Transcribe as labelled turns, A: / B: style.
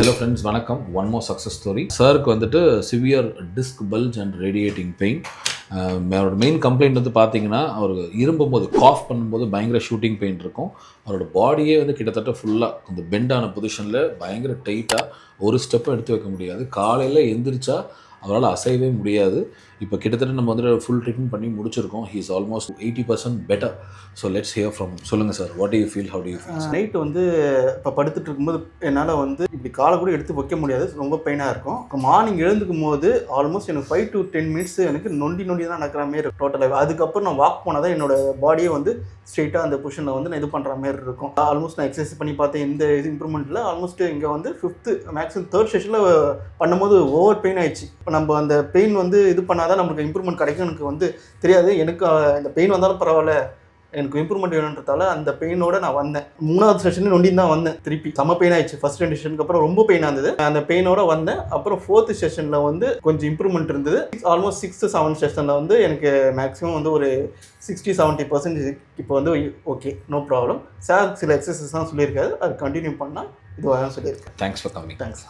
A: Hello friends, வணக்கம். One more success story. சாருக்கு வந்துட்டு severe disk bulge and radiating pain. அவரோட மெயின் கம்ப்ளைண்ட் வந்து பார்த்தீங்கன்னா, அவர் இரும்பும்போது காஃப் பண்ணும்போது பயங்கர ஷூட்டிங் பெயின் இருக்கும். அவரோட பாடியே வந்து கிட்டத்தட்ட ஃபுல்லாக அந்த பெண்டான பொசிஷனில் பயங்கர டைட்டாக ஒரு ஸ்டெப்பும் எடுத்து வைக்க முடியாது. காலையில் எந்திரிச்சா அவரால் அசையவே முடியாது. இப்போ கிட்டத்தட்ட நம்ம வந்துட்டு ஃபுல் ட்ரீட்மெண்ட் பண்ணி முடிச்சிருக்கோம். He is almost 80% better. So let's hear from. சொல்லுங்கள் sir, what do you feel, how do you feel?
B: Night வந்து இப்போ படுத்துட்டு இருக்கும்போது என்னால் வந்து இப்படி காலை கூட எடுத்து வைக்க முடியாது, ரொம்ப பெயினாக இருக்கும். இப்போ மார்னிங் எழுந்துக்கும் போது ஆல்மோஸ்ட் எனக்கு 5 to 10 மினிட்ஸ் எனக்கு நொண்டி தான் நடக்கிற மாரி இருக்கும் டோட்டலாக. அதுக்கப்புறம் நான் வாக் போனால் தான் என்னோட பாடியே வந்து ஸ்ட்ரெயிட்டாக அந்த பொசிஷனில் வந்து நான் இது பண்ணுற மாதிரி இருக்கும். ஆல்மோஸ்ட் நான் எக்ஸசைஸ் பண்ணி பார்த்தேன், எந்த இது இம்ப்ரூவ்மெண்ட்டில். ஆல்மோஸ்ட் இங்கே வந்து 5th மேக்ஸிமம் 3rd செஷனில் பண்ணும்போது ஓவர் பெயின் ஆயிடுச்சு. இப்போ நம்ம அந்த பெயின் வந்து இது பண்ணாதான் நம்மளுக்கு இம்ப்ரூவ்மெண்ட் கிடைக்கும் எனக்கு வந்து தெரியாது. எனக்கு இந்த பெயின் வந்தாலும் பரவாயில்ல, எனக்கு இம்ப்ரூவ்மெண்ட் வேணுன்றதால அந்த பெயினோட நான் வந்தேன். 3வது செஷன் நொண்டி தான் வந்தேன். திருப்பி செம்ம பெயின் ஆயிடுச்சு. ஃபர்ஸ்ட் 2 செஷனுக்கு அப்புறம் ரொம்ப பெயினாக இருந்தது. அந்த பெயினோட வந்தேன். அப்புறம் 4th செஷனில் வந்து கொஞ்சம் இம்ப்ரூவ்மெண்ட் இருந்தது. ஆல்மோஸ்ட் 6th 7th செஷனில் வந்து எனக்கு மேக்ஸிமம் வந்து ஒரு 60-70% இப்போ வந்து ஓகே, நோ ப்ராப்ளம். சார் சில எக்ஸசைஸ் தான் சொல்லியிருக்காரு, அது கண்டினியூ பண்ணால் இதுவாக சொல்லியிருக்கேன்.
A: Thanks for coming.
B: தேங்க்ஸ்.